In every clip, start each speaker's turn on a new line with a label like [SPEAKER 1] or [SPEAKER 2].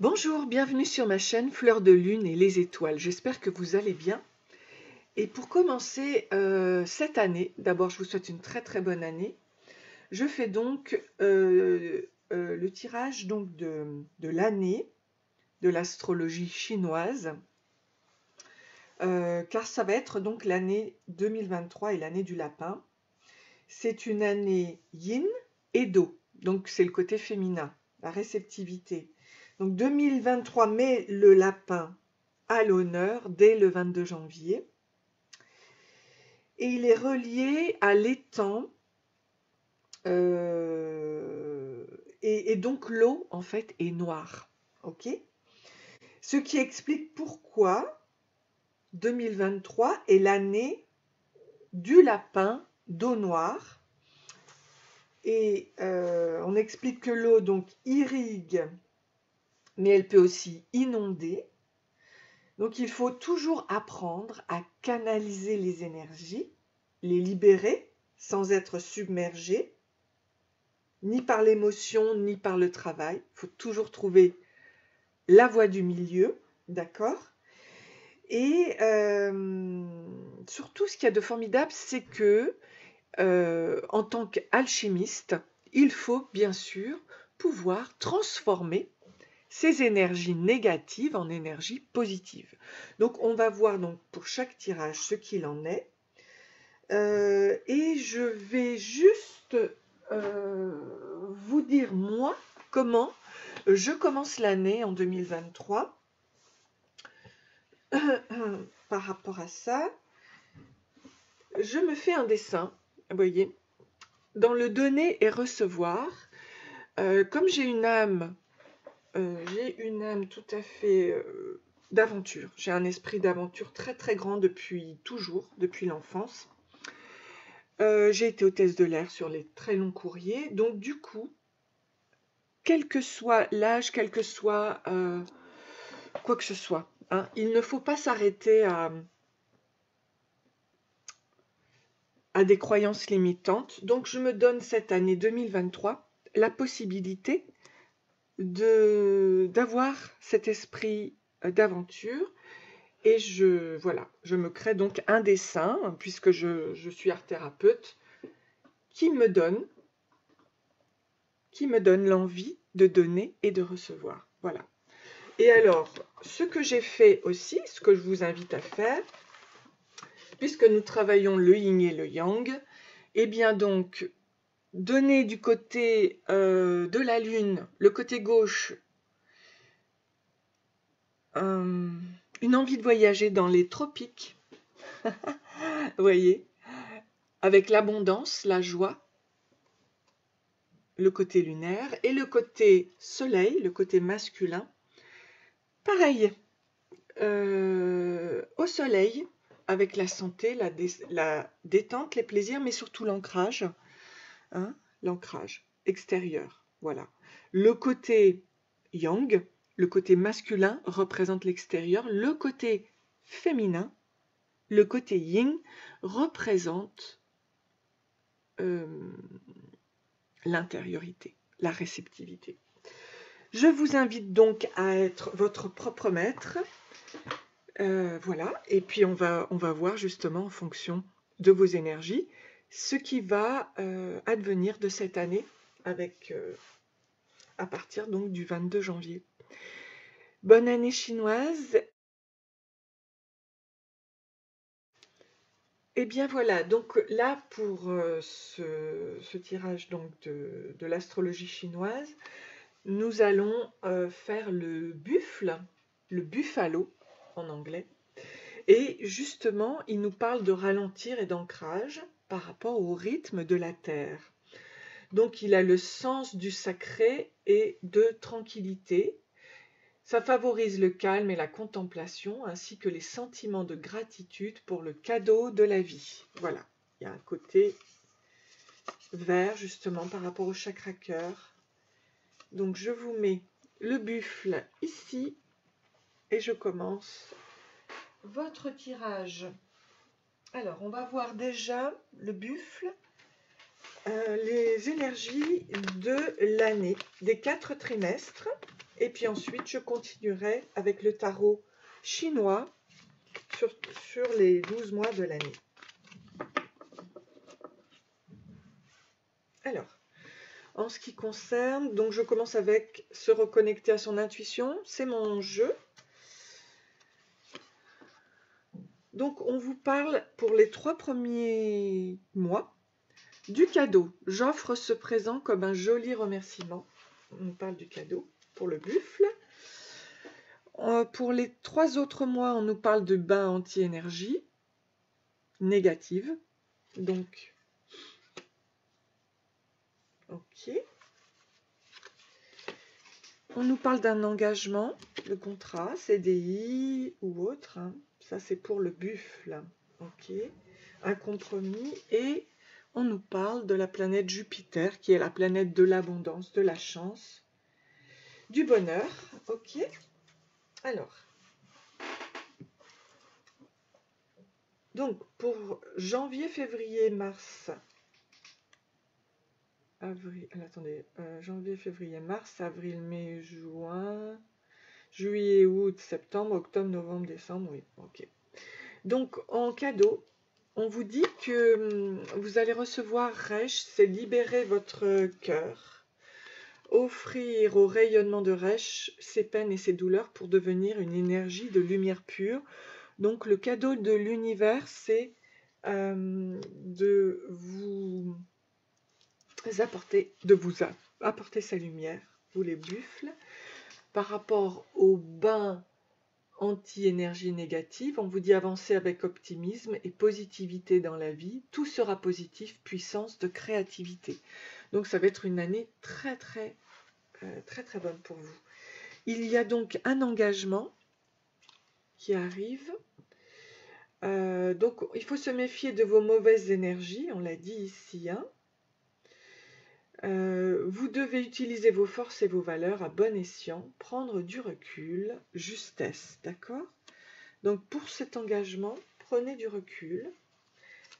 [SPEAKER 1] Bonjour, bienvenue sur ma chaîne Fleur de Lune et les étoiles. J'espère que vous allez bien. Et pour commencer cette année, d'abord je vous souhaite une très bonne année. Je fais donc le tirage donc de l'année de l'astrologie chinoise, car ça va être donc l'année 2023 et l'année du lapin. C'est une année yin et do, donc c'est le côté féminin, la réceptivité. Donc 2023 met le lapin à l'honneur dès le 22 janvier. Et il est relié à l'étang. Et donc l'eau, en fait, est noire. Ok. Ce qui explique pourquoi 2023 est l'année du lapin d'eau noire. Et on explique que l'eau donc irrigue, mais elle peut aussi inonder. Donc il faut toujours apprendre à canaliser les énergies, les libérer sans être submergé, ni par l'émotion, ni par le travail. Il faut toujours trouver la voie du milieu, d'accord? Et surtout, ce qu'il y a de formidable, c'est que en tant qu'alchimiste, il faut bien sûr pouvoir transformer ces énergies négatives en énergies positives. Donc on va voir donc pour chaque tirage ce qu'il en est. Et je vais juste vous dire moi comment je commence l'année en 2023. Par rapport à ça, je me fais un dessin, vous voyez, dans le donner et recevoir. Comme j'ai une âme tout à fait d'aventure. J'ai un esprit d'aventure très grand depuis toujours, depuis l'enfance. J'ai été hôtesse de l'air sur les très longs courriers. Donc du coup, quel que soit l'âge, quel que soit quoi que ce soit, hein, il ne faut pas s'arrêter à des croyances limitantes. Donc je me donne cette année 2023 la possibilité d'avoir cet esprit d'aventure. Et je me crée donc un dessin, puisque je suis art-thérapeute, qui me donne l'envie de donner et de recevoir. Voilà. Et alors, ce que j'ai fait aussi, ce que je vous invite à faire, puisque nous travaillons le yin et le yang, eh bien donc, donner du côté de la lune, le côté gauche, une envie de voyager dans les tropiques, vous voyez, avec l'abondance, la joie, le côté lunaire, et le côté soleil, le côté masculin, pareil, au soleil, avec la santé, la détente, les plaisirs, mais surtout l'ancrage, hein, l'ancrage extérieur, voilà. Le côté yang, le côté masculin représente l'extérieur, le côté féminin, le côté yin représente l'intériorité, la réceptivité. Je vous invite donc à être votre propre maître. Voilà, et puis on va voir justement en fonction de vos énergies ce qui va advenir de cette année avec à partir donc du 22 janvier. Bonne année chinoise. Et bien voilà, donc là pour ce tirage donc de l'astrologie chinoise, nous allons faire le buffle, le buffalo en anglais. Et justement, il nous parle de ralentir et d'ancrage par rapport au rythme de la Terre. Donc il a le sens du sacré et de tranquillité. Ça favorise le calme et la contemplation, ainsi que les sentiments de gratitude pour le cadeau de la vie. Voilà, il y a un côté vert justement par rapport au chakra cœur. Donc je vous mets le buffle ici et je commence votre tirage. Alors on va voir déjà le buffle, les énergies de l'année, des 4 trimestres. Et puis ensuite, je continuerai avec le tarot chinois sur les 12 mois de l'année. Alors, en ce qui concerne, donc je commence avec se reconnecter à son intuition, c'est mon jeu. Donc on vous parle pour les 3 premiers mois du cadeau. J'offre ce présent comme un joli remerciement. On parle du cadeau pour le buffle. Pour les 3 autres mois, on nous parle de bain anti-énergie négative. Donc, ok. On nous parle d'un engagement, le contrat, CDI ou autre. Hein. Ça, c'est pour le buffle. Ok. Un compromis. Et on nous parle de la planète Jupiter, qui est la planète de l'abondance, de la chance, du bonheur. Ok. Alors. Donc, pour janvier, février, mars, avril, attendez, janvier, février, mars, avril, mai, juin, juillet, août, septembre, octobre, novembre, décembre, oui, ok. Donc, en cadeau, on vous dit que vous allez recevoir Resh, c'est libérer votre cœur, offrir au rayonnement de Resh ses peines et ses douleurs pour devenir une énergie de lumière pure. Donc, le cadeau de l'univers, c'est de vous apporter sa lumière, vous les buffles. Par rapport au bain anti-énergie négative, on vous dit avancer avec optimisme et positivité dans la vie. Tout sera positif, puissance de créativité. Donc ça va être une année très très bonne pour vous. Il y a donc un engagement qui arrive. Donc il faut se méfier de vos mauvaises énergies, on l'a dit ici. Hein. Vous devez utiliser vos forces et vos valeurs à bon escient, prendre du recul, justesse, d'accord? Donc pour cet engagement, prenez du recul,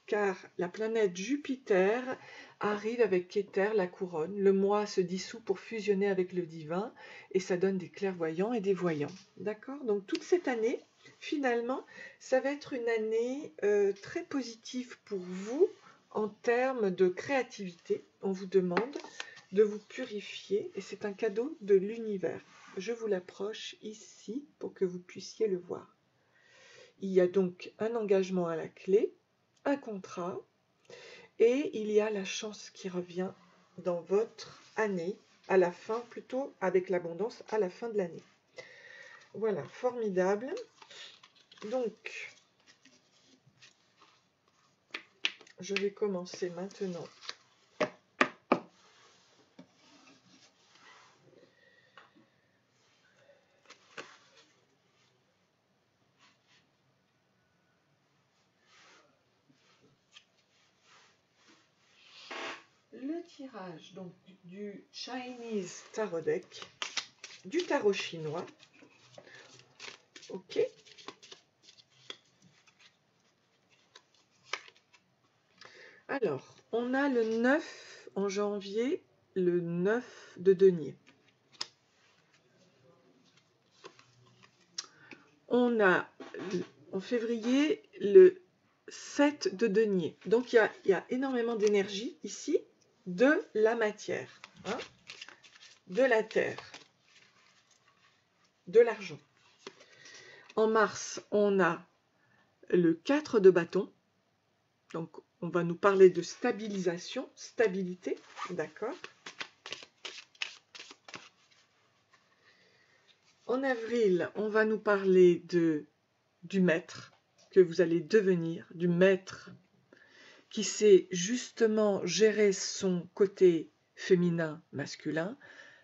[SPEAKER 1] car la planète Jupiter arrive avec Keter, la couronne. Le moi se dissout pour fusionner avec le divin, et ça donne des clairvoyants et des voyants, d'accord? Donc toute cette année, finalement, ça va être une année très positive pour vous, en termes de créativité. On vous demande de vous purifier et c'est un cadeau de l'univers. Je vous l'approche ici pour que vous puissiez le voir. Il y a donc un engagement à la clé, un contrat et il y a la chance qui revient dans votre année, à la fin plutôt, avec l'abondance à la fin de l'année. Voilà, formidable. Donc, je vais commencer maintenant le tirage donc, du Chinese Tarot Deck, du tarot chinois. Ok. Alors, on a le 9 en janvier, le 9 de denier. On a en février le 7 de denier. Donc, il y a énormément d'énergie ici de la matière, hein, de la terre, de l'argent. En mars, on a le 4 de bâton. Donc, on va nous parler de stabilisation, stabilité, d'accord. En avril, on va nous parler du maître que vous allez devenir, du maître qui sait justement gérer son côté féminin, masculin,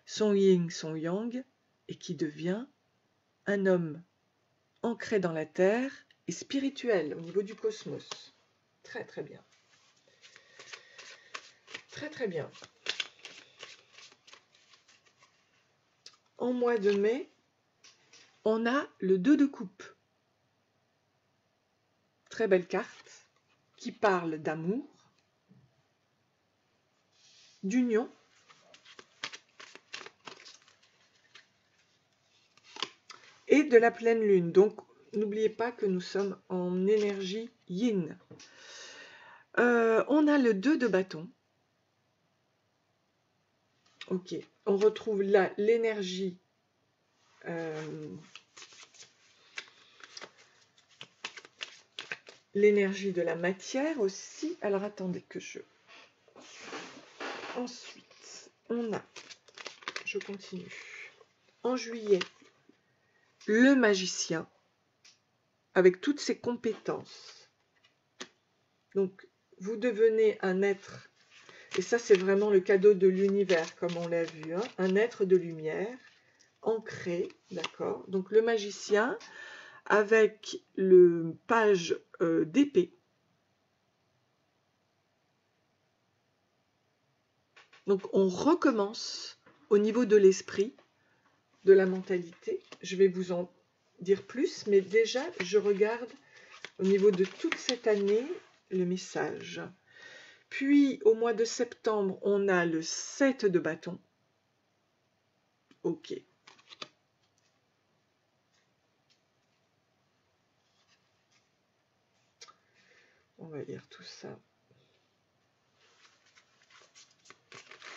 [SPEAKER 1] son yin, son yang, et qui devient un homme ancré dans la terre et spirituel au niveau du cosmos. Très très bien. Très très bien. En mois de mai, on a le 2 de coupe. Très belle carte qui parle d'amour, d'union, de la pleine lune. Donc, n'oubliez pas que nous sommes en énergie yin. On a le 2 de bâton. Ok, on retrouve là l'énergie de la matière aussi. Alors, attendez que je... Ensuite, on a... Je continue. En juillet, le magicien, avec toutes ses compétences. Donc, vous devenez un être, et ça c'est vraiment le cadeau de l'univers, comme on l'a vu, hein, un être de lumière, ancré, d'accord. Donc, le magicien, avec le page d'épée. Donc, on recommence au niveau de l'esprit, de la mentalité. Je vais vous en dire plus, mais déjà, je regarde au niveau de toute cette année le message. Puis, au mois de septembre, on a le 7 de bâton. Ok. On va lire tout ça.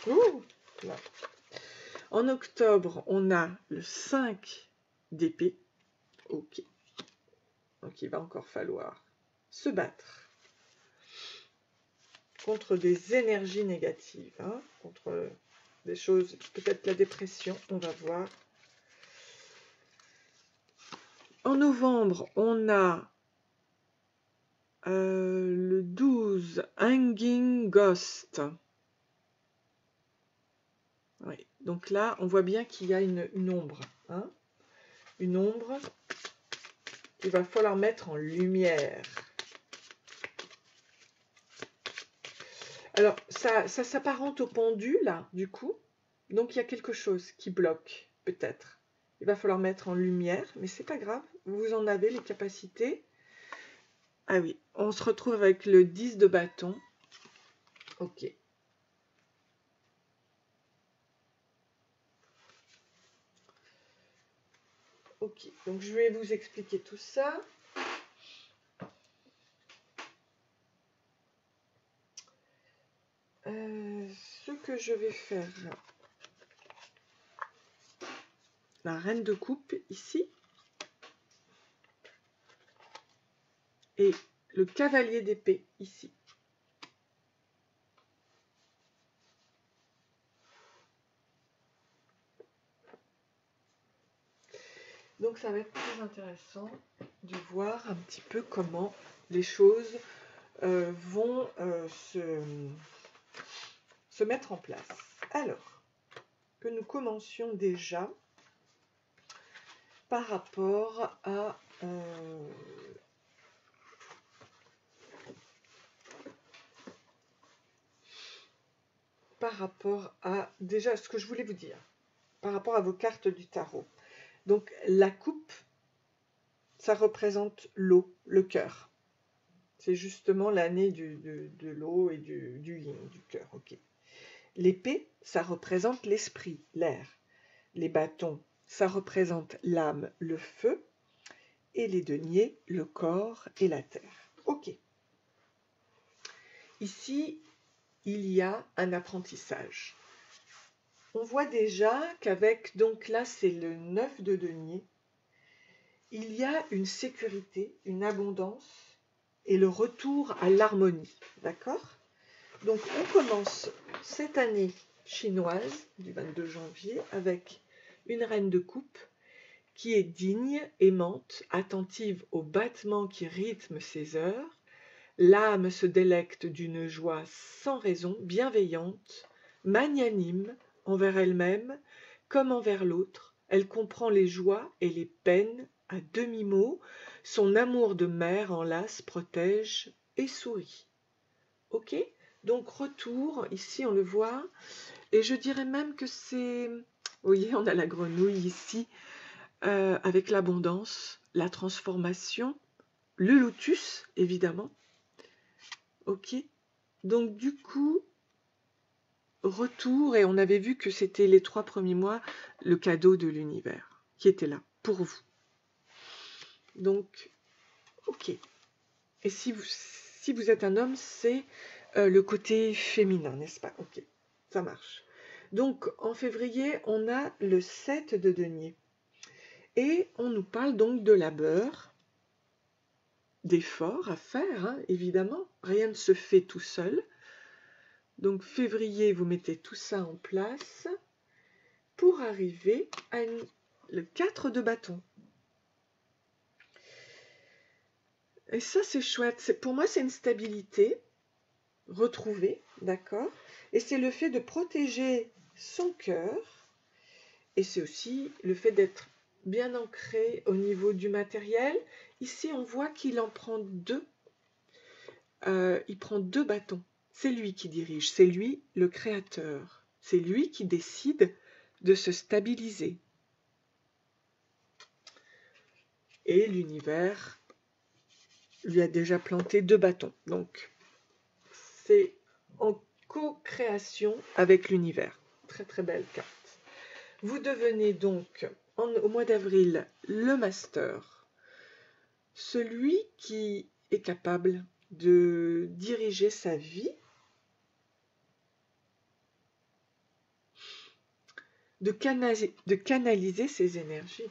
[SPEAKER 1] Ouh, là. En octobre, on a le 5 d'épée. Ok. Donc, il va encore falloir se battre contre des énergies négatives, hein, contre des choses, peut-être la dépression, on va voir. En novembre, on a le 12, Hanging Ghost. Oui. Donc là, on voit bien qu'il y a une ombre. Hein, une ombre qu'il va falloir mettre en lumière. Alors, ça s'apparente au pendu, là, du coup. Donc, il y a quelque chose qui bloque, peut-être. Il va falloir mettre en lumière, mais c'est pas grave. Vous en avez les capacités. Ah oui, on se retrouve avec le 10 de bâton. Ok. Ok, donc je vais vous expliquer tout ça. Ce que je vais faire, la reine de coupe ici, et le cavalier d'épée ici. Donc ça va être très intéressant de voir un petit peu comment les choses vont se mettre en place. Alors, que nous commencions déjà par rapport à déjà ce que je voulais vous dire, par rapport à vos cartes du tarot. Donc la coupe, ça représente l'eau, le cœur. C'est justement l'année de l'eau et du yin, du cœur. Ok. L'épée, ça représente l'esprit, l'air. Les bâtons, ça représente l'âme, le feu. Et les deniers, le corps et la terre. Ok. Ici, il y a un apprentissage. On voit déjà qu'avec, donc là c'est le 9 de denier, il y a une sécurité, une abondance et le retour à l'harmonie. D'accord? Donc on commence cette année chinoise du 22 janvier avec une reine de coupe qui est digne, aimante, attentive aux battements qui rythment ses heures. L'âme se délecte d'une joie sans raison, bienveillante, magnanime envers elle-même comme envers l'autre. Elle comprend les joies et les peines à demi-mot. Son amour de mère enlace, protège et sourit. Ok? Donc retour, ici on le voit, et je dirais même que c'est... Vous voyez, on a la grenouille ici, avec l'abondance, la transformation, le lotus, évidemment. Ok, donc du coup, retour, et on avait vu que c'était les 3 premiers mois, le cadeau de l'univers qui était là pour vous. Donc, ok. Et si vous êtes un homme, c'est le côté féminin, n'est-ce pas? Ok, ça marche. Donc, en février, on a le 7 de denier. Et on nous parle donc de labeur, d'efforts à faire, hein, évidemment. Rien ne se fait tout seul. Donc, février, vous mettez tout ça en place pour arriver à le 4 de bâton. Et ça, c'est chouette. Pour moi, c'est une stabilité retrouvée, d'accord? Et c'est le fait de protéger son cœur. Et c'est aussi le fait d'être bien ancré au niveau du matériel. Ici, on voit qu'il en prend deux. Il prend deux bâtons. C'est lui qui dirige, c'est lui le créateur. C'est lui qui décide de se stabiliser. Et l'univers lui a déjà planté deux bâtons. Donc, c'est en co-création avec l'univers. Très très belle carte. Vous devenez donc, au mois d'avril, le master. Celui qui est capable de diriger sa vie, de canaliser ses énergies.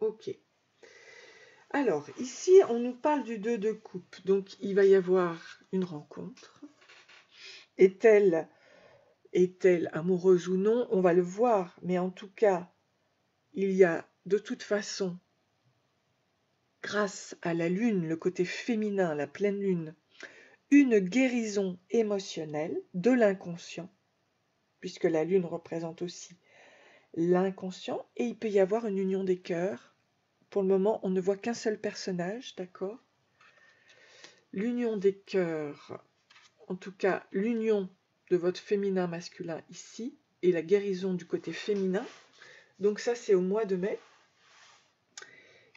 [SPEAKER 1] Ok. Alors, ici, on nous parle du 2 de coupe. Donc, il va y avoir une rencontre. Est-elle amoureuse ou non? On va le voir. Mais en tout cas, il y a de toute façon, grâce à la lune, le côté féminin, la pleine lune, une guérison émotionnelle de l'inconscient, puisque la lune représente aussi l'inconscient, et il peut y avoir une union des cœurs. Pour le moment, on ne voit qu'un seul personnage, d'accord? L'union des cœurs, en tout cas l'union de votre féminin masculin ici, et la guérison du côté féminin. Donc ça, c'est au mois de mai.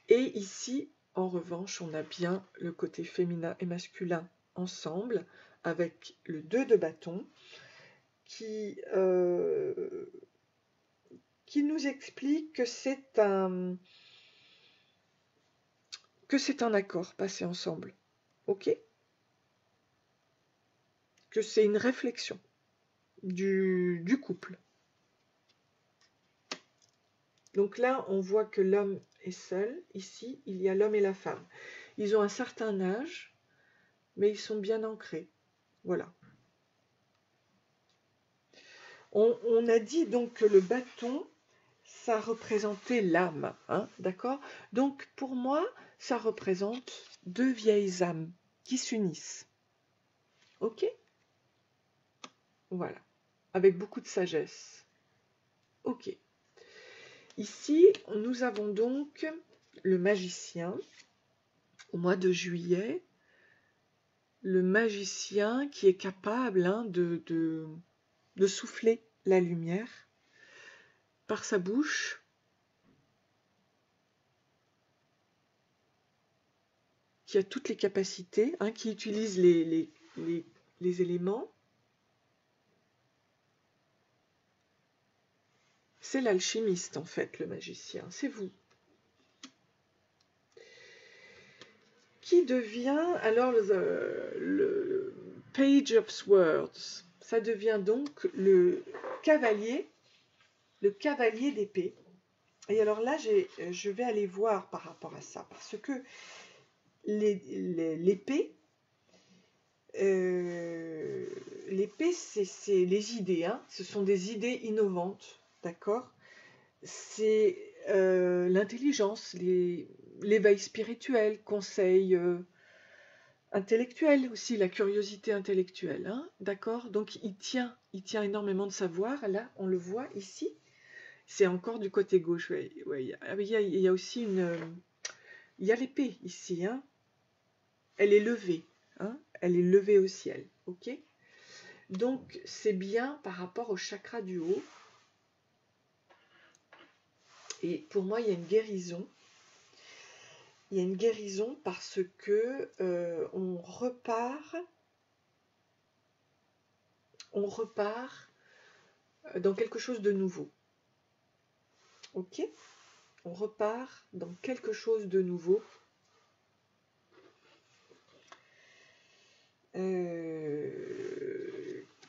[SPEAKER 1] Et ici, en revanche, on a bien le côté féminin et masculin ensemble, avec le 2 de bâton, qui nous explique que c'est un accord passé ensemble. Ok? Que c'est une réflexion du couple. Donc là, on voit que l'homme est seul. Ici, il y a l'homme et la femme. Ils ont un certain âge, mais ils sont bien ancrés. Voilà. On a dit donc que le bâton, ça représentait l'âme, hein, d'accord? Donc pour moi, ça représente deux vieilles âmes qui s'unissent. Ok? Voilà. Avec beaucoup de sagesse. Ok. Ici, nous avons donc le magicien au mois de juillet. Le magicien qui est capable, hein, de souffler la lumière par sa bouche. Qui a toutes les capacités, hein, qui utilise les éléments. C'est l'alchimiste, en fait, le magicien. C'est vous. Qui devient, alors, le Page of Swords. Ça devient donc le cavalier d'épée. Et alors là, je vais aller voir par rapport à ça, parce que l'épée, c'est les idées, hein. Ce sont des idées innovantes, d'accord? C'est l'intelligence, l'éveil spirituel, conseil intellectuel aussi, la curiosité intellectuelle, hein, d'accord? Donc il tient énormément de savoir, là on le voit ici, c'est encore du côté gauche, ouais, il y a aussi il y a l'épée ici, hein, elle est levée, hein, elle est levée au ciel, ok? Donc c'est bien par rapport au chakra du haut. Et pour moi, il y a une guérison. Il y a une guérison parce que on repart dans quelque chose de nouveau. Ok? On repart dans quelque chose de nouveau.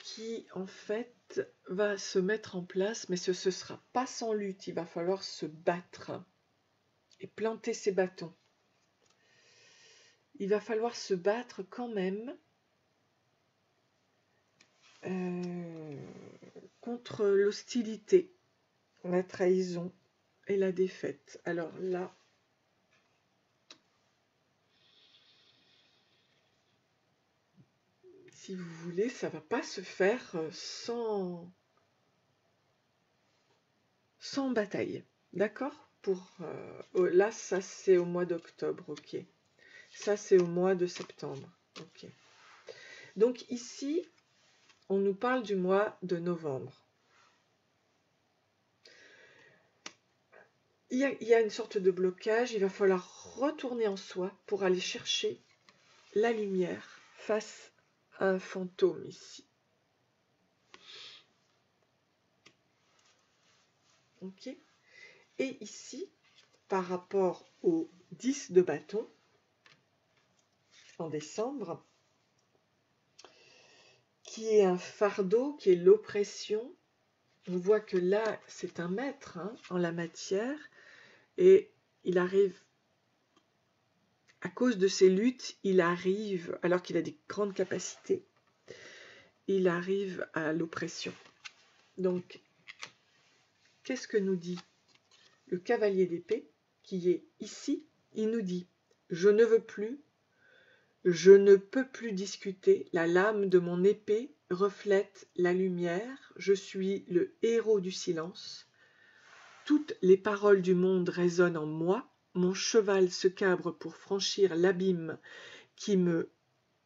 [SPEAKER 1] Qui en fait va se mettre en place, mais ce ne sera pas sans lutte. Il va falloir se battre et planter ses bâtons. Il va falloir se battre quand même contre l'hostilité, la trahison et la défaite. Alors là, si vous voulez, ça ne va pas se faire sans bataille. D'accord? Là, ça c'est au mois d'octobre, ok. Ça c'est au mois de septembre, ok. Donc ici, on nous parle du mois de novembre. Il y a une sorte de blocage, il va falloir retourner en soi pour aller chercher la lumière face à un fantôme ici. Ok. Et ici, par rapport au 10 de bâton, en décembre, qui est un fardeau, qui est l'oppression, on voit que là, c'est un maître en la matière, et il arrive, à cause de ses luttes, il arrive, alors qu'il a des grandes capacités, il arrive à l'oppression. Donc, qu'est-ce que nous dit le cavalier d'épée, qui est ici? Il nous dit « Je ne veux plus, je ne peux plus discuter, la lame de mon épée reflète la lumière, je suis le héros du silence. Toutes les paroles du monde résonnent en moi, mon cheval se cabre pour franchir l'abîme qui me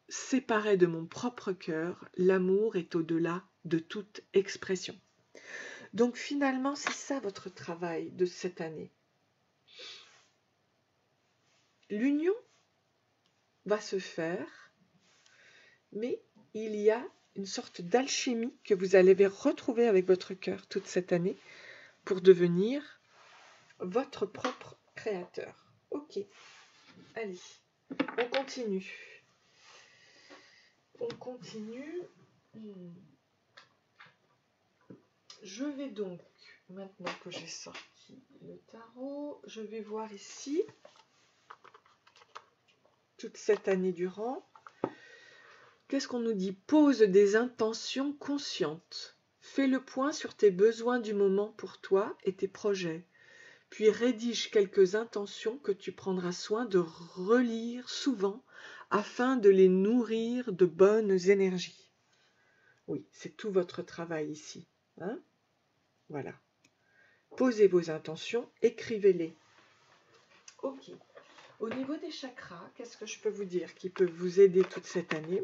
[SPEAKER 1] séparait de mon propre cœur, l'amour est au-delà de toute expression. » Donc finalement, c'est ça votre travail de cette année. L'union va se faire, mais il y a une sorte d'alchimie que vous allez retrouver avec votre cœur toute cette année pour devenir votre propre créateur. Ok, allez, on continue. On continue. Je vais donc, maintenant que j'ai sorti le tarot, je vais voir ici, toute cette année durant, qu'est-ce qu'on nous dit? Pose des intentions conscientes. Fais le point sur tes besoins du moment pour toi et tes projets. Puis rédige quelques intentions que tu prendras soin de relire souvent afin de les nourrir de bonnes énergies. Oui, c'est tout votre travail ici. Voilà. Posez vos intentions, écrivez-les. Ok. Au niveau des chakras, qu'est-ce que je peux vous dire qui peut vous aider toute cette année?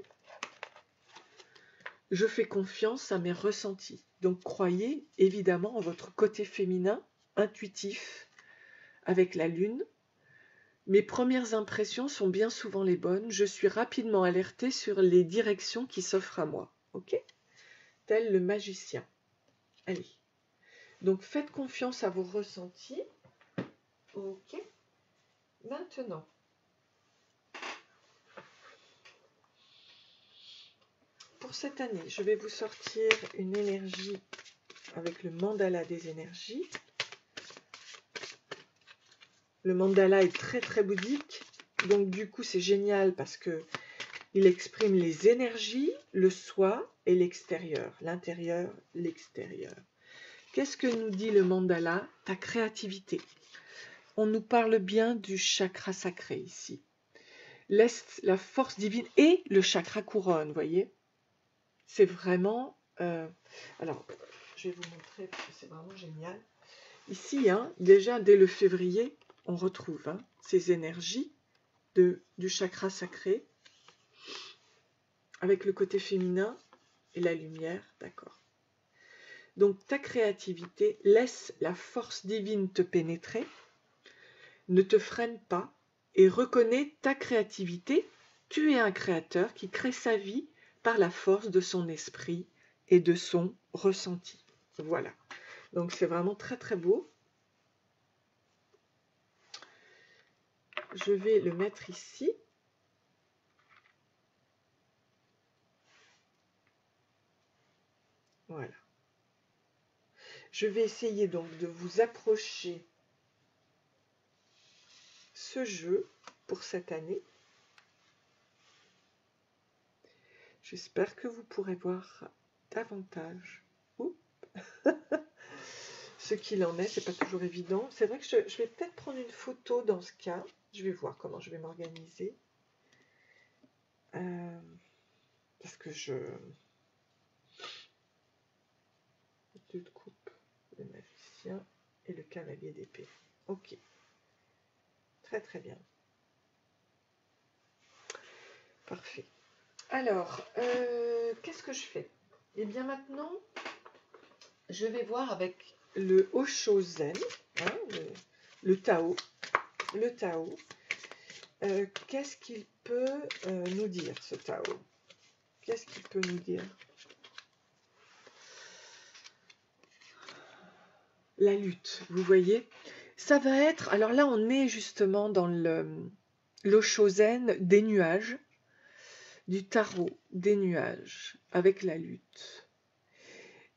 [SPEAKER 1] Je fais confiance à mes ressentis. Donc croyez évidemment en votre côté féminin, intuitif, avec la lune. Mes premières impressions sont bien souvent les bonnes. Je suis rapidement alertée sur les directions qui s'offrent à moi. Ok? Tel le magicien. Allez. Donc faites confiance à vos ressentis. Ok? Maintenant. Pour cette année, je vais vous sortir une énergie avec le mandala des énergies. Le mandala est très très bouddhique, donc du coup c'est génial parce que il exprime les énergies, le soi et l'extérieur, l'intérieur, l'extérieur. Qu'est-ce que nous dit le mandala? Ta créativité. On nous parle bien du chakra sacré ici. Laisse la force divine et le chakra couronne, voyez? C'est vraiment... alors, je vais vous montrer parce que c'est vraiment génial. Ici, déjà dès le février, on retrouve ces énergies du chakra sacré avec le côté féminin et la lumière, d'accord. Donc ta créativité, laisse la force divine te pénétrer, ne te freine pas et reconnais ta créativité. Tu es un créateur qui crée sa vie par la force de son esprit et de son ressenti. Voilà. Donc c'est vraiment très très beau. je vais le mettre ici. Voilà. Je vais essayer donc de vous approcher ce jeu pour cette année. J'espère que vous pourrez voir davantage ce qu'il en est. C'est pas toujours évident. C'est vrai que je vais peut-être prendre une photo dans ce cas. Je vais voir comment je vais m'organiser. Parce que deux de coupe, le magicien et le cavalier d'épée. Ok. Très très bien. Parfait. Alors, qu'est-ce que je fais? Eh bien maintenant, je vais voir avec le Osho Zen, hein, le Tao. Le Tao. Qu'est-ce qu'il peut nous dire, ce Tao? Qu'est-ce qu'il peut nous dire? La lutte, vous voyez? Ça va être... Alors là, on est justement dans l'Osho Zen des nuages, du tarot des nuages, avec la lutte.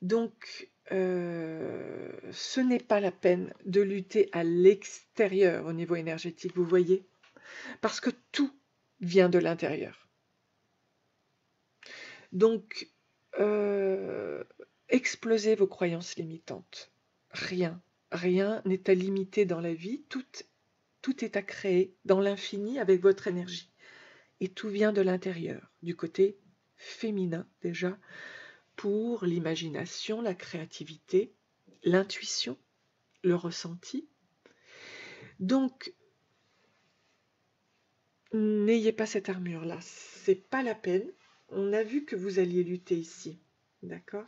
[SPEAKER 1] Donc, ce n'est pas la peine de lutter à l'extérieur au niveau énergétique, vous voyez? Parce que tout vient de l'intérieur. Donc, explosez vos croyances limitantes. Rien n'est à limiter dans la vie. Tout est à créer dans l'infini avec votre énergie. Et tout vient de l'intérieur, du côté féminin déjà, pour l'imagination, la créativité, l'intuition, le ressenti. Donc, n'ayez pas cette armure-là, c'est pas la peine. On a vu que vous alliez lutter ici, d'accord?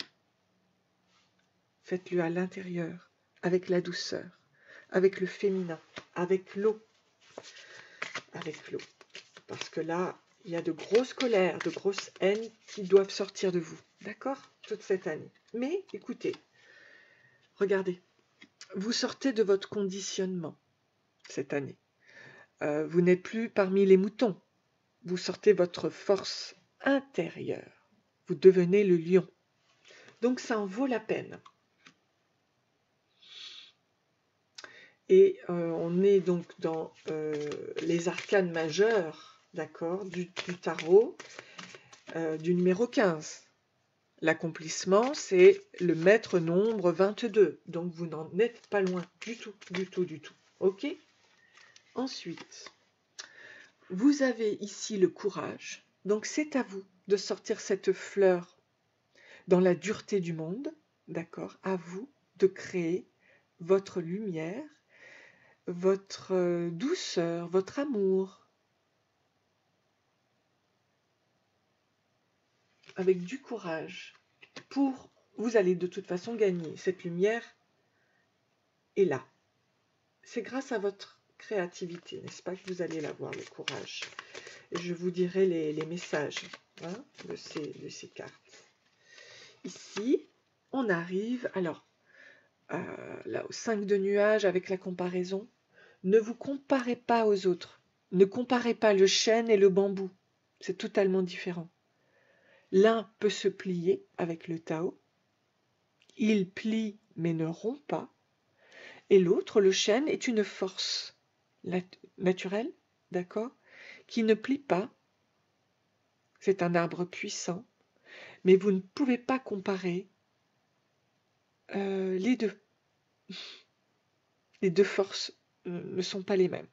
[SPEAKER 1] Faites-le à l'intérieur, avec la douceur, avec le féminin, avec l'eau. Avec l'eau. Parce que là, il y a de grosses colères, de grosses haines qui doivent sortir de vous, d'accord? Toute cette année. Mais, écoutez, regardez, vous sortez de votre conditionnement cette année. Vous n'êtes plus parmi les moutons. Vous sortez votre force intérieure. Vous devenez le lion. Donc, ça en vaut la peine. Et on est donc dans les arcanes majeures, d'accord, du tarot, du numéro 15. L'accomplissement, c'est le maître nombre 22. Donc, vous n'en êtes pas loin du tout, du tout, du tout. OK? Ensuite, vous avez ici le courage. Donc, c'est à vous de sortir cette fleur dans la dureté du monde, d'accord? À vous de créer votre lumière, votre douceur, votre amour, avec du courage, vous allez de toute façon gagner. Cette lumière est là. C'est grâce à votre créativité, n'est-ce pas, que vous allez l'avoir, le courage. Et je vous dirai les messages hein, de ces cartes. Ici, on arrive, alors, là, au 5 de nuages avec la comparaison. Ne vous comparez pas aux autres. Ne comparez pas le chêne et le bambou. C'est totalement différent. L'un peut se plier avec le Tao. Il plie mais ne rompt pas. Et l'autre, le chêne, est une force naturelle, d'accord, qui ne plie pas. C'est un arbre puissant. Mais vous ne pouvez pas comparer les deux. Les deux forces ne sont pas les mêmes.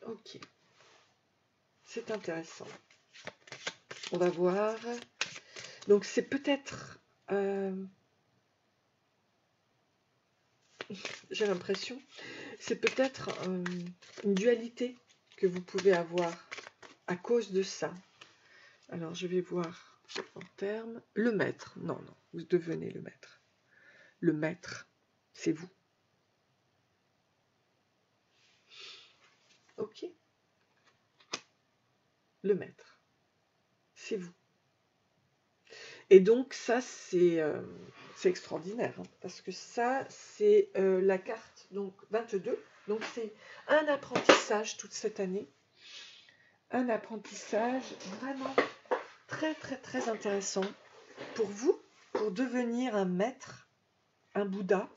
[SPEAKER 1] Ok. C'est intéressant. On va voir. Donc c'est peut-être... j'ai l'impression, c'est peut-être une dualité que vous pouvez avoir à cause de ça. Alors je vais voir en termes... Le maître. Non, non, vous devenez le maître. Le maître, c'est vous. Ok. Le maître, c'est vous. Et donc ça, c'est extraordinaire, hein, parce que ça, c'est la carte donc 22. Donc c'est un apprentissage toute cette année. Un apprentissage vraiment très très très intéressant pour vous, pour devenir un maître, un Bouddha,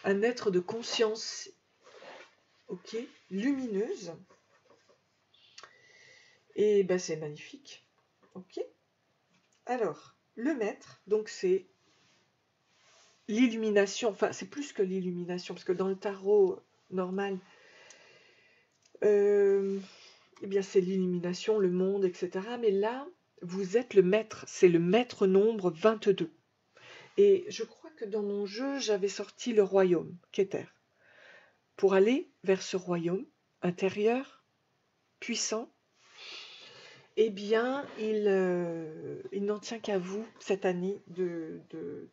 [SPEAKER 1] un être de conscience, ok, lumineuse. Et ben c'est magnifique, ok. Alors, le maître, donc c'est l'illumination, enfin c'est plus que l'illumination, parce que dans le tarot normal, eh bien c'est l'illumination, le monde, etc. Mais là, vous êtes le maître, c'est le maître nombre 22. Et je crois que dans mon jeu, j'avais sorti le royaume, Keter, pour aller vers ce royaume intérieur, puissant. Eh bien, il n'en tient qu'à vous cette année de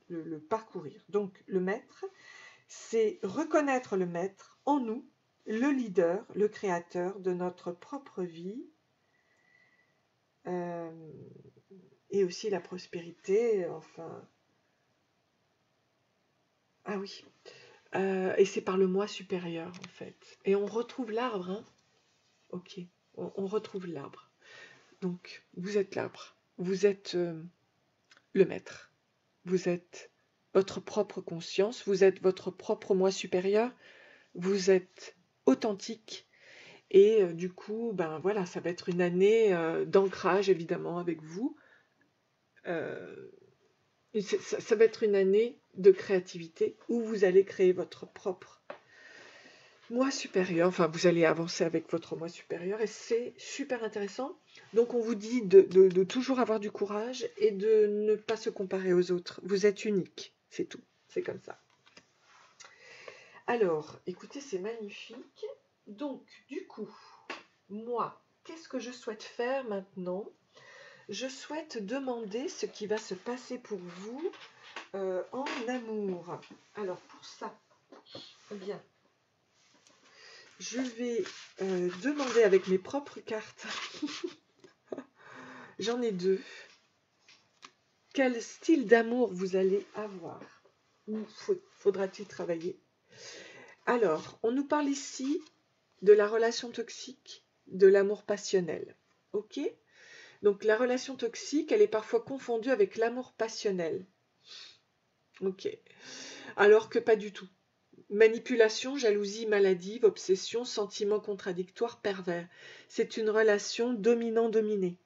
[SPEAKER 1] le parcourir. Donc, le maître, c'est reconnaître le maître en nous, le leader, le créateur de notre propre vie, et aussi la prospérité, enfin... Ah oui, et c'est par le moi supérieur, en fait. Et on retrouve l'arbre, hein. Ok, on retrouve l'arbre. Donc, vous êtes l'arbre, vous êtes le maître, vous êtes votre propre conscience, vous êtes votre propre moi supérieur, vous êtes authentique. Et du coup, ben voilà, ça va être une année d'ancrage évidemment avec vous. Ça va être une année de créativité où vous allez créer votre propre moi supérieur. Enfin, vous allez avancer avec votre moi supérieur et c'est super intéressant. Donc, on vous dit de toujours avoir du courage et de ne pas se comparer aux autres. Vous êtes unique, c'est tout. C'est comme ça. Alors, écoutez, c'est magnifique. Donc, du coup, moi, qu'est-ce que je souhaite faire maintenant? Je souhaite demander ce qui va se passer pour vous en amour. Alors, pour ça, eh bien, je vais demander avec mes propres cartes, j'en ai deux, quel style d'amour vous allez avoir? Ou faudra-t-il travailler? Alors, on nous parle ici de la relation toxique, de l'amour passionnel. Ok? Donc la relation toxique, elle est parfois confondue avec l'amour passionnel. Ok. Alors que pas du tout. Manipulation, jalousie maladive, obsession, sentiments contradictoires, pervers. C'est une relation dominant-dominé.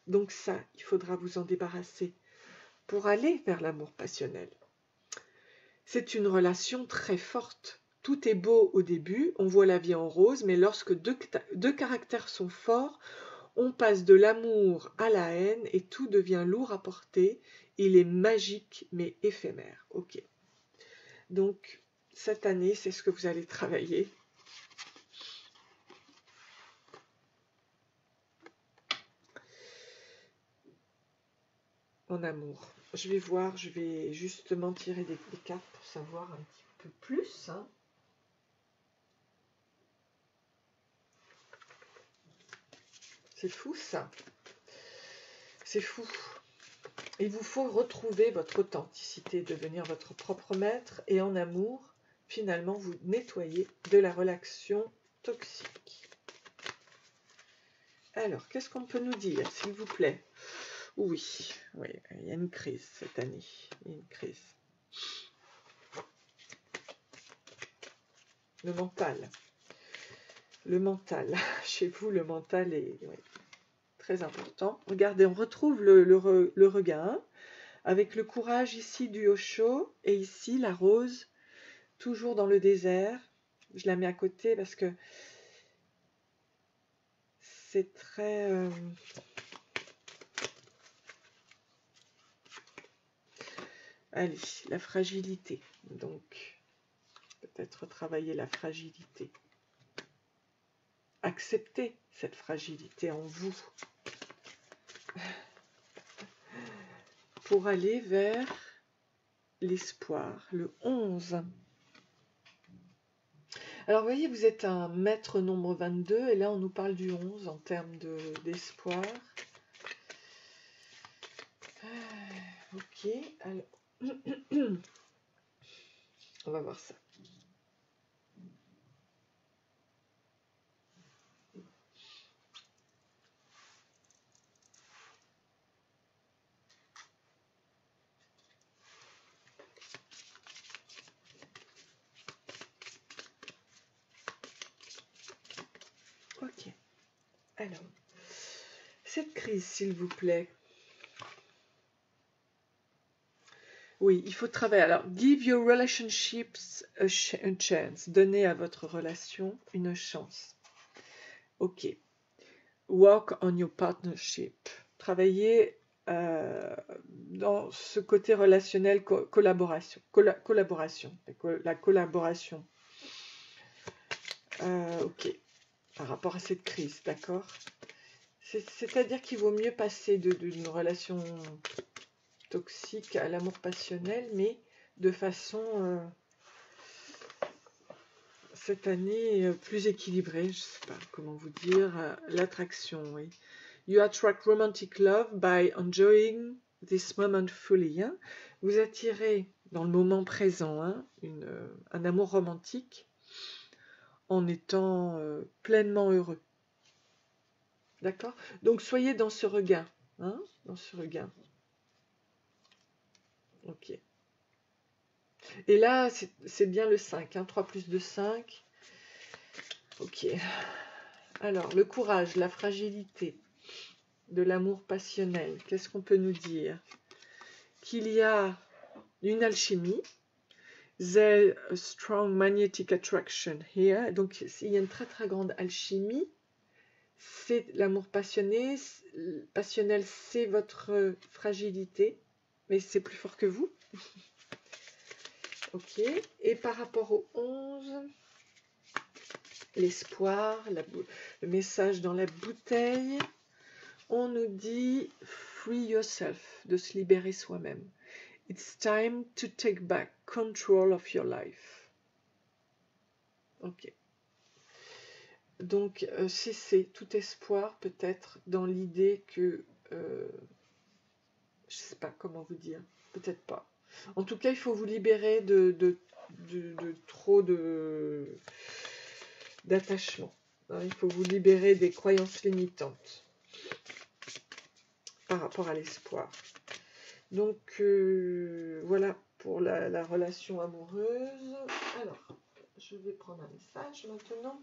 [SPEAKER 1] Donc ça, il faudra vous en débarrasser pour aller vers l'amour passionnel. C'est une relation très forte. Tout est beau au début, on voit la vie en rose, mais lorsque deux caractères sont forts, on passe de l'amour à la haine et tout devient lourd à porter. Il est magique mais éphémère. Ok. Donc, cette année, c'est ce que vous allez travailler. En amour. Je vais voir, je vais justement tirer des cartes pour savoir un petit peu plus. Hein. C'est fou ça. C'est fou. Il vous faut retrouver votre authenticité, devenir votre propre maître et en amour, finalement, vous nettoyer de la relation toxique. Alors, qu'est-ce qu'on peut nous dire, s'il vous plaît? Oui, il y a une crise cette année. Il y a une crise. Le mental. Le mental. Chez vous, le mental est très important. Regardez, on retrouve le regain avec le courage ici du Osho et ici la rose, toujours dans le désert. Je la mets à côté parce que c'est très... Allez, la fragilité. Donc, peut-être travailler la fragilité. Acceptez cette fragilité en vous. Pour aller vers l'espoir, le 11. Alors, vous voyez, vous êtes un maître nombre 22, et là, on nous parle du 11 en termes d'espoir. Ok, alors... on va voir ça. Alors, cette crise, s'il vous plaît. Oui, il faut travailler. Alors, give your relationships a chance. Donnez à votre relation une chance. Ok. Work on your partnership. Travaillez dans ce côté relationnel, collaboration. La collaboration. Ok. Par rapport à cette crise, d'accord? C'est-à-dire qu'il vaut mieux passer d'une relation toxique à l'amour passionnel, mais de façon, cette année, plus équilibrée, je ne sais pas comment vous dire, l'attraction, oui. You attract romantic love by enjoying this moment fully. Hein. Vous attirez dans le moment présent un amour romantique en étant pleinement heureux. D'accord? Donc soyez dans ce regain. Hein, dans ce regain. Ok. Et là, c'est bien le 5. Hein, 3 plus 2, 5. Ok. Alors, le courage, la fragilité de l'amour passionnel. Qu'est-ce qu'on peut nous dire? Qu'il y a une alchimie. There's a strong magnetic attraction here. Donc, il y a une très très grande alchimie. C'est l'amour passionnel, c'est votre fragilité, mais c'est plus fort que vous. Ok. Et par rapport au 11, l'espoir, le message dans la bouteille, on nous dit free yourself, de se libérer soi-même. It's time to take back control of your life. Ok. Donc, cesser tout espoir peut-être dans l'idée que, je ne sais pas comment vous dire, peut-être pas. En tout cas, il faut vous libérer de trop d'attachement. Hein, il faut vous libérer des croyances limitantes par rapport à l'espoir. Donc, voilà pour la relation amoureuse. Alors, je vais prendre un message maintenant.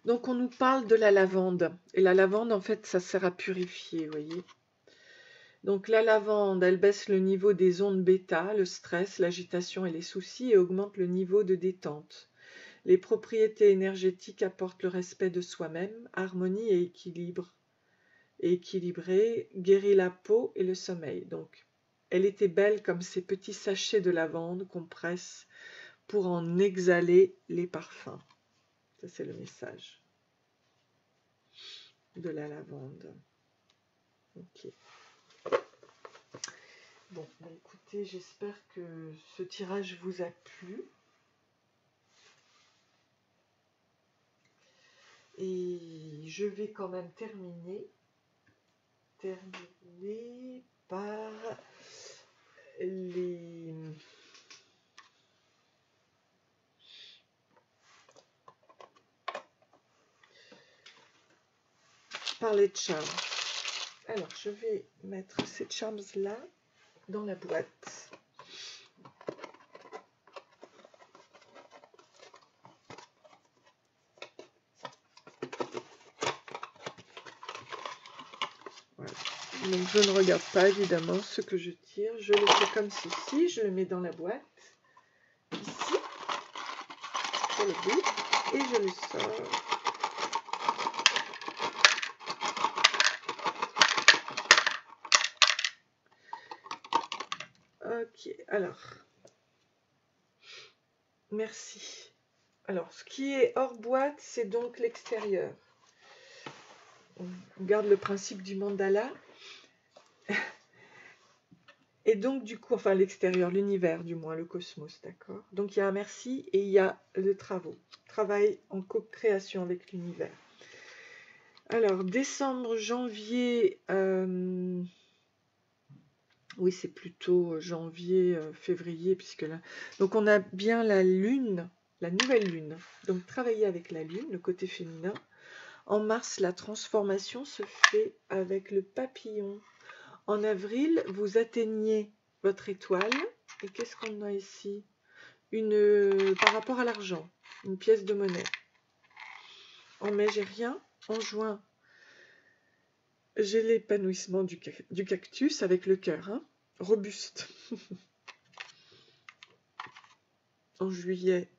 [SPEAKER 1] Donc, on nous parle de la lavande. Et la lavande, en fait, ça sert à purifier, vous voyez. Donc, la lavande, elle baisse le niveau des ondes bêta, le stress, l'agitation et les soucis, et augmente le niveau de détente. Les propriétés énergétiques apportent le respect de soi-même, harmonie et équilibre. Et équilibré, guérit la peau et le sommeil. Donc, elle était belle comme ces petits sachets de lavande qu'on presse pour en exhaler les parfums. Ça, c'est le message de la lavande. Ok. Bon, bah écoutez, j'espère que ce tirage vous a plu. Et je vais quand même terminer par les... charms. Alors, je vais mettre ces charms-là dans la boîte. Voilà. Donc, je ne regarde pas, évidemment, ce que je tire. Je le fais comme ceci. Je le mets dans la boîte. Ici. Sur le bout. Et je le sors. Ok, alors, merci. Alors, ce qui est hors boîte, c'est donc l'extérieur. On garde le principe du mandala. Et donc, du coup, enfin l'extérieur, l'univers du moins, le cosmos, d'accord? Donc, il y a un merci et il y a le travail en co-création avec l'univers. Alors, décembre, janvier... Oui, c'est plutôt janvier, février, puisque là... Donc, on a bien la lune, la nouvelle lune. Donc, travailler avec la lune, le côté féminin. En mars, la transformation se fait avec le papillon. En avril, vous atteignez votre étoile. Et qu'est-ce qu'on a ici? Par rapport à l'argent, une pièce de monnaie. En mai, j'ai rien. En juin, j'ai l'épanouissement du cactus avec le cœur, hein, robuste. En juillet,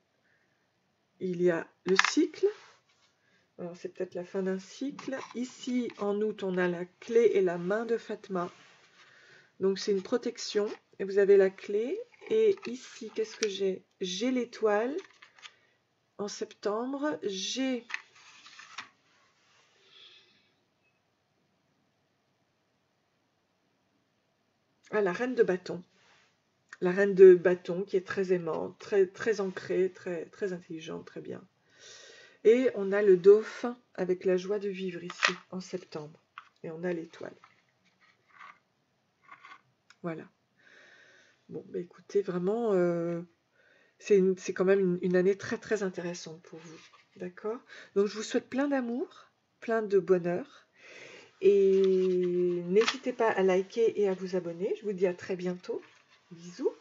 [SPEAKER 1] il y a le cycle. Alors, c'est peut-être la fin d'un cycle. Ici, en août, on a la clé et la main de Fatma. Donc, c'est une protection. Et vous avez la clé. Et ici, qu'est-ce que j'ai? J'ai l'étoile. En septembre, j'ai la reine de bâton. La reine de bâton qui est très aimante, très ancrée, très intelligente, très bien. Et on a le dauphin avec la joie de vivre ici, en septembre. Et on a l'étoile. Voilà. Bon, bah écoutez, vraiment, c'est quand même une année très intéressante pour vous. D'accord? Donc, je vous souhaite plein d'amour, plein de bonheur. Et n'hésitez pas à liker et à vous abonner. Je vous dis à très bientôt. Bisous.